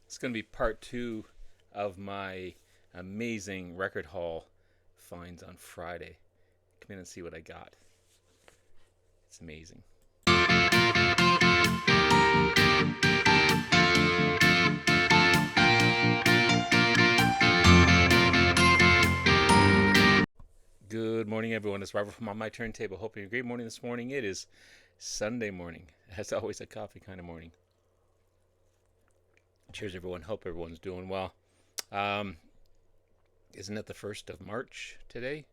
It's going to be part two of my amazing record haul finds on Friday. Come in and see what I got. It's amazing. Good morning, everyone. It's Robert from On My Turntable. Hope you had a great morning this morning. It is Sunday morning. As always, a coffee kind of morning. Cheers, everyone. Hope everyone's doing well. Isn't it the 1st of March today?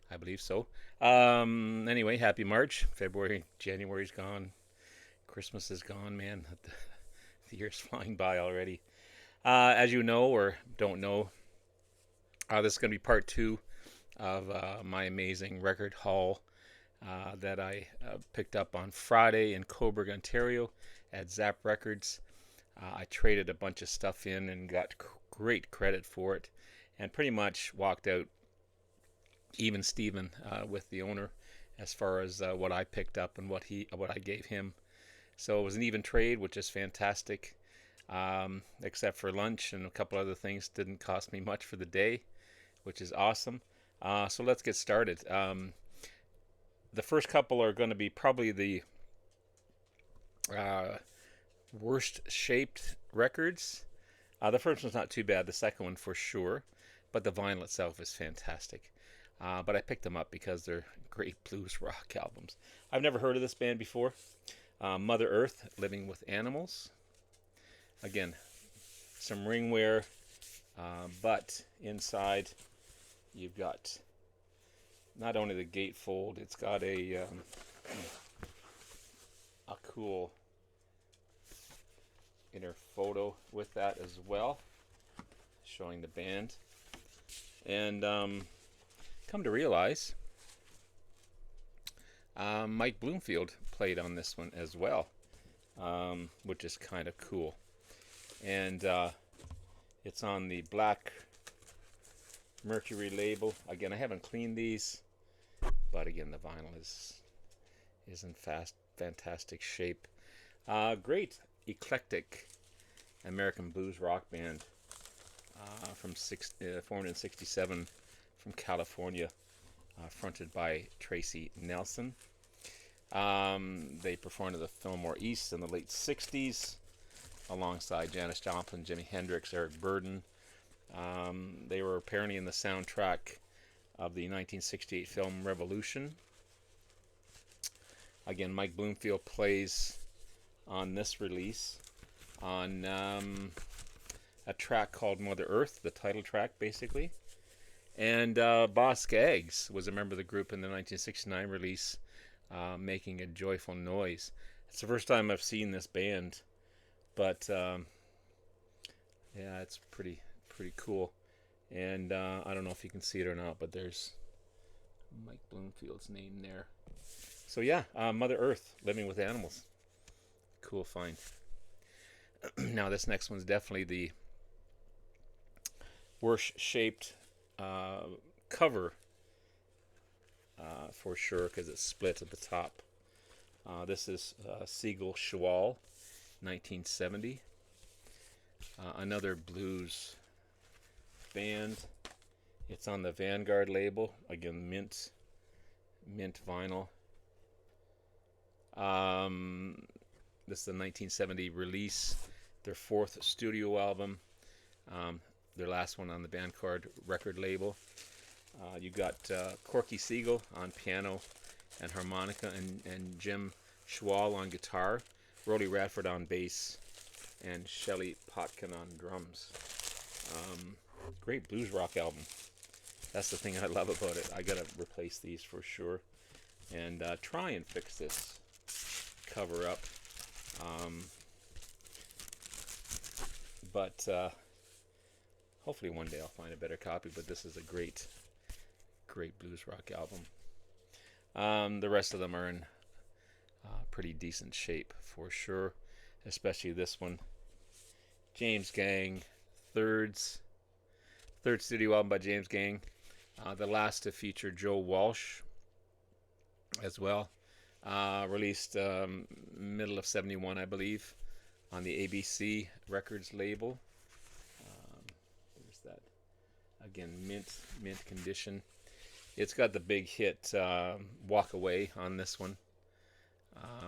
I believe so. Anyway, happy March. February, January's gone. Christmas is gone, man. The year's flying by already. As you know or don't know, this is going to be part two of my amazing record haul that I picked up on Friday in Cobourg, Ontario at Zap Records. I traded a bunch of stuff in and got great credit for it, and pretty much walked out even Steven with the owner as far as what I picked up and what I gave him. So it was an even trade, which is fantastic. Except for lunch and a couple other things, didn't cost me much for the day, which is awesome. So let's get started. The first couple are going to be probably the worst shaped records. The first one's not too bad, the second one for sure, but the vinyl itself is fantastic. But I picked them up because they're great blues rock albums. I've never heard of this band before. Mother Earth, Living with Animals. Again, some ringwear, but inside you've got not only the gatefold, it's got a cool inner photo with that as well, showing the band. And come to realize, Mike Bloomfield played on this one as well, which is kind of cool. And it's on the Black Mercury label. Again, I haven't cleaned these, but again, the vinyl is in fantastic shape. Great eclectic American blues rock band formed in '67 from California, fronted by Tracy Nelson. They performed at the Fillmore East in the late '60s alongside Janis Joplin, Jimi Hendrix, Eric Burdon. They were apparently in the soundtrack of the 1968 film Revolution. Again, Mike Bloomfield plays on this release on a track called Mother Earth, the title track basically. And Boz Scaggs was a member of the group in the 1969 release, Making a Joyful Noise. It's the first time I've seen this band, but yeah, it's pretty cool. And I don't know if you can see it or not, but there's Mike Bloomfield's name there. So yeah, Mother Earth, Living with Animals. Cool find. Now this next one's definitely the worst shaped cover for sure, because it's split at the top. This is Seagull Shall, 1970. Another blues band. It's on the Vanguard label. Again, mint vinyl. This is the 1970 release, their fourth studio album, their last one on the Vanguard record label. You got Corky Siegel on piano and harmonica, and Jim Schwall on guitar, Rolly Radford on bass, and Shelly Potkin on drums. Great blues rock album. That's the thing I love about it. I gotta replace these for sure, and try and fix this cover up. But hopefully one day I'll find a better copy. But this is a great blues rock album. The rest of them are in pretty decent shape for sure, especially this one. James Gang, third studio album by James Gang. The last to feature Joe Walsh as well. Released middle of '71, I believe, on the ABC Records label. Again, mint condition. It's got the big hit "Walk Away" on this one,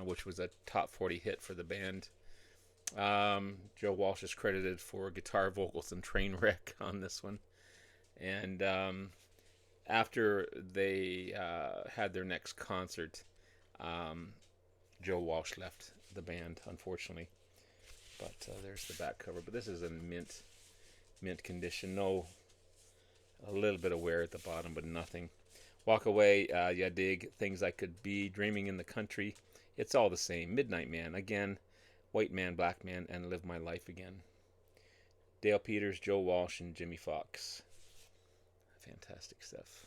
which was a top 40 hit for the band. Joe Walsh is credited for guitar, vocals, and train wreck on this one. And after they had their next concert, um, Joe Walsh left the band, unfortunately. But there's the back cover. But this is in mint condition. No, a little bit of wear at the bottom, but nothing. Walk Away, yeah, dig. Things I Could Be, Dreaming in the Country. It's all the same. Midnight Man, again. White Man, Black Man, and Live My Life Again. Dale Peters, Joe Walsh, and Jimmy Fox. Fantastic stuff.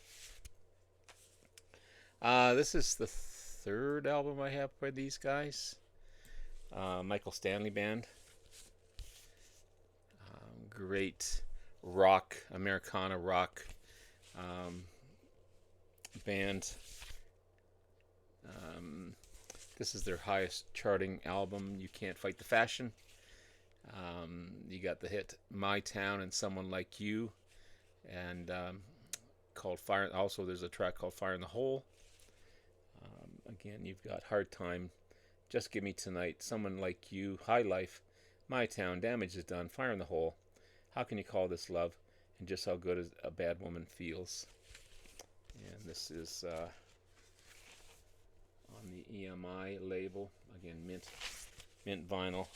This is the third album I have by these guys. Michael Stanley Band. Great rock, Americana rock band. This is their highest charting album, You Can't Fight the Fashion. You got the hit My Town and Someone Like You, and called Fire. Also, there's a track called Fire in the Hole. Again, you've got Hard Time, Just Give Me Tonight, Someone Like You, High Life, My Town, Damage Is Done, Fire in the Hole, How Can You Call This Love, and Just How Good a Bad Woman Feels. And this is on the EMI label. Again, mint vinyl.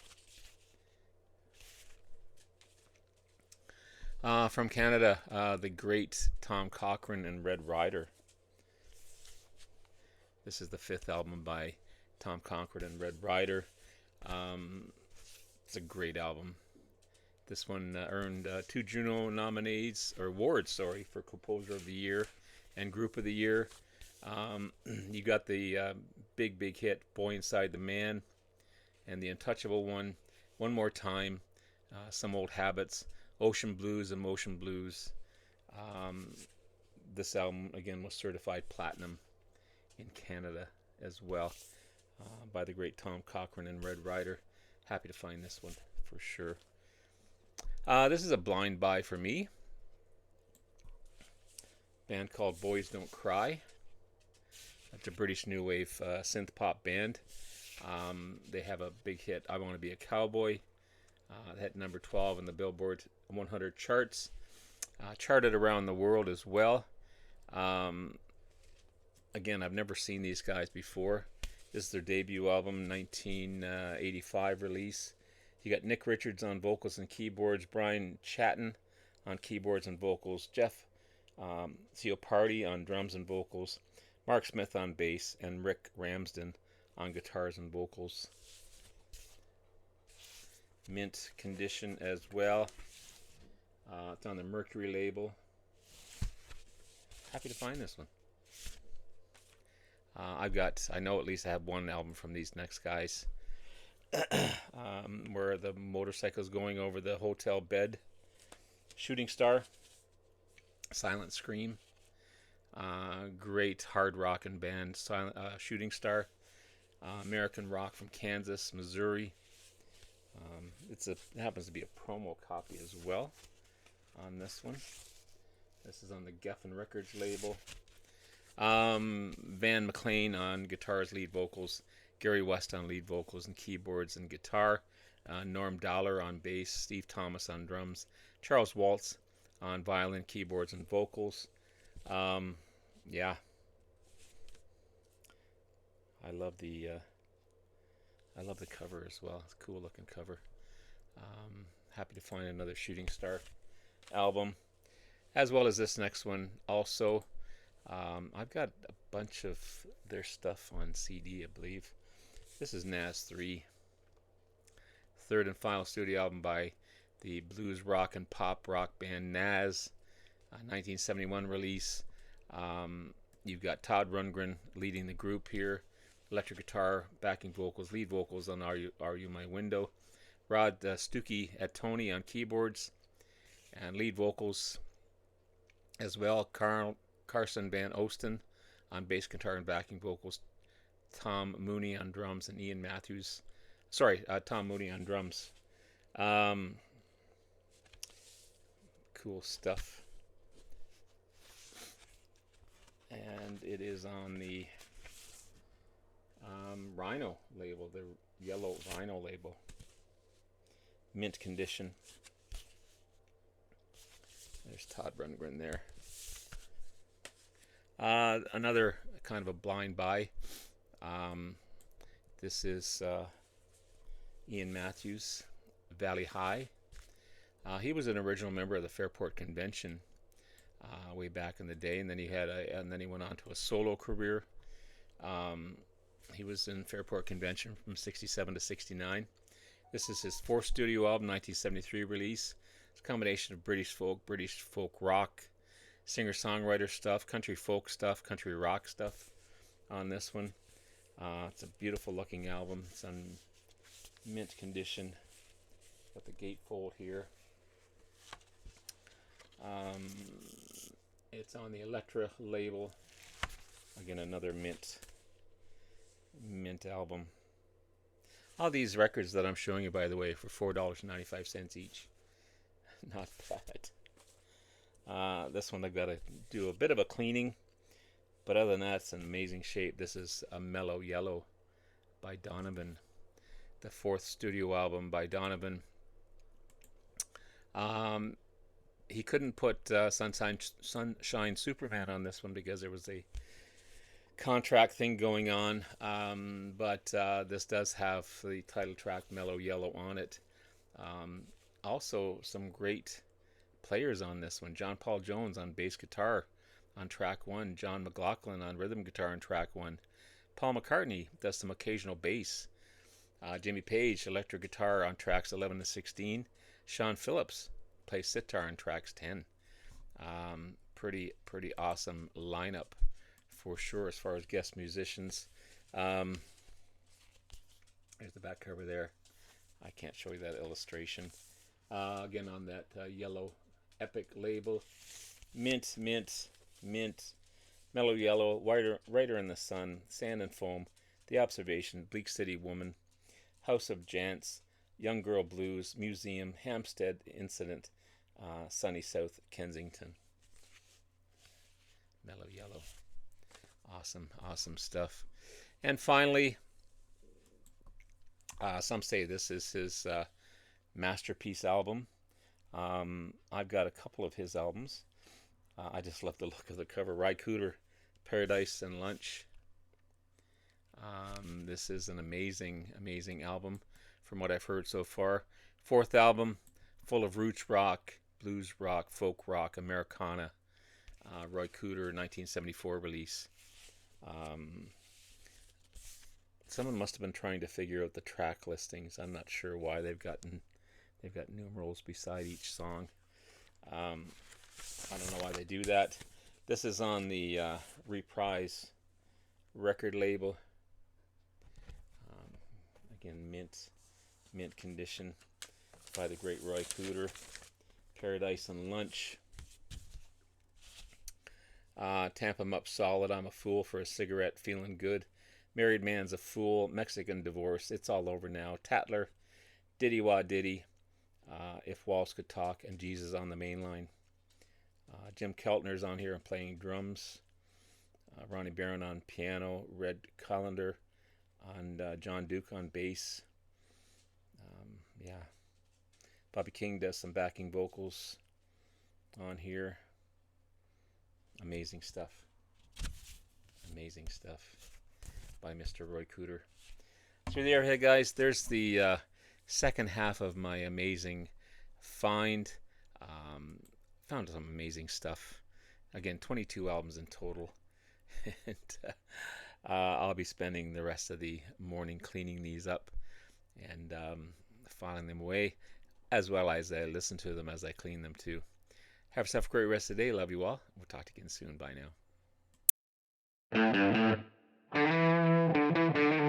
From Canada, the great Tom Cochrane and Red Rider. This is the fifth album by Tom Cochrane and Red Rider. It's a great album. This one earned 2 Juno nominees, or awards, sorry, for Composer of the Year and Group of the Year. You got the big hit, Boy Inside the Man, and the untouchable one, One More Time, Some Old Habits, Ocean Blues, Emotion Blues. This album, again, was certified platinum in Canada as well, by the great Tom Cochrane and Red Rider. Happy to find this one for sure. This is a blind buy for me. Band called Boys Don't Cry. It's a British new wave synth pop band. They have a big hit, I Want to Be a Cowboy. Hit number 12 in the Billboard 100 charts. Charted around the world as well. Again, I've never seen these guys before. This is their debut album, 1985 release. You got Nick Richards on vocals and keyboards, Brian Chatton on keyboards and vocals, Jeff Ciopardi on drums and vocals, Mark Smith on bass, and Rick Ramsden on guitars and vocals. Mint condition as well. It's on the Mercury label. Happy to find this one. I know at least I have one album from these next guys. Where the motorcycle's going over the hotel bed. Shooting Star. Silent Scream. Great hard rockin' band. Shooting Star. American rock from Kansas, Missouri. It happens to be a promo copy as well on this one. This is on the Geffen Records label. Van McLean on guitars, lead vocals, Gary West on lead vocals and keyboards and guitar, Norm Dollar on bass, Steve Thomas on drums, Charles Waltz on violin, keyboards, and vocals. Yeah, I love the cover as well. It's a cool looking cover. Happy to find another Shooting Star album, as well as this next one also. I've got a bunch of their stuff on CD, I believe. This is Nazz 3, third and final studio album by the blues rock and pop rock band Nazz, 1971 release. You've got Todd Rundgren leading the group here, electric guitar, backing vocals, lead vocals on Are You My Window, Rod Stuckey at Tony on keyboards and lead vocals as well, Carson Van Osten on bass guitar and backing vocals, Tom Mooney on drums, and Tom Mooney on drums. Cool stuff. and it is on the Rhino label, the yellow Rhino label, mint condition. There's Todd Rundgren there. Another kind of a blind buy. This is Ian Matthews, Valley High. He was an original member of the Fairport Convention way back in the day, and then he went on to a solo career. He was in Fairport Convention from '67 to '69. This is his fourth studio album, 1973 release. It's a combination of British folk rock, singer-songwriter stuff, country folk stuff, country rock stuff on this one. It's a beautiful looking album. It's on mint condition. Got the gatefold here. It's on the Elektra label. Again, another mint album. All these records that I'm showing you, by the way, for $4.95 each. Not bad. This one I've got to do a bit of a cleaning, but other than that, it's in amazing shape. This is a Mellow Yellow by Donovan, the fourth studio album by Donovan. He couldn't put Sunshine Superman on this one because there was a contract thing going on, but this does have the title track Mellow Yellow on it. Also some great players on this one. John Paul Jones on bass guitar on track 1, John McLaughlin on rhythm guitar on track 1, Paul McCartney does some occasional bass, Jimmy Page electric guitar on tracks 11 to 16, Sean Phillips plays sitar on tracks 10. Pretty awesome lineup for sure as far as guest musicians. There's the back cover there. I can't show you that illustration. Again, on that yellow Epic label. Mint. Mellow Yellow, Rider in the Sun, Sand and Foam, The Observation, Bleak City Woman, House of Jants, Young Girl Blues, Museum, Hampstead Incident, Sunny South Kensington. Mellow Yellow. Awesome stuff. And finally, some say this is his masterpiece album. I've got a couple of his albums. I just love the look of the cover. Cooder, Paradise and Lunch. This is an amazing album from what I've heard so far. Fourth album, full of roots rock, blues rock, folk rock, Americana. Roy Cooder, 1974 release. Someone must have been trying to figure out the track listings. I'm not sure why they've got numerals beside each song. I don't know why they do that. This is on the Reprise record label. Again, mint condition by the great Roy Cooder. Paradise and Lunch. Tamp 'em Up Solid, I'm a Fool for a Cigarette, Feeling Good. Married Man's a Fool, Mexican Divorce, It's All Over Now, Tatler, Diddy Wah Diddy, If Walls Could Talk, and Jesus on the Main Line. Jim Keltner's on here and playing drums. Ronnie Barron on piano, Red Callender and John Duke on bass. Bobby King does some backing vocals on here. Amazing stuff by Mr. Roy Cooder. So there, hey guys, there's the second half of my amazing find. Found some amazing stuff. Again, 22 albums in total. And I'll be spending the rest of the morning cleaning these up and filing them away, as well as I listen to them as I clean them too. Have yourself a great rest of the day. Love you all. We'll talk to you again soon. Bye now.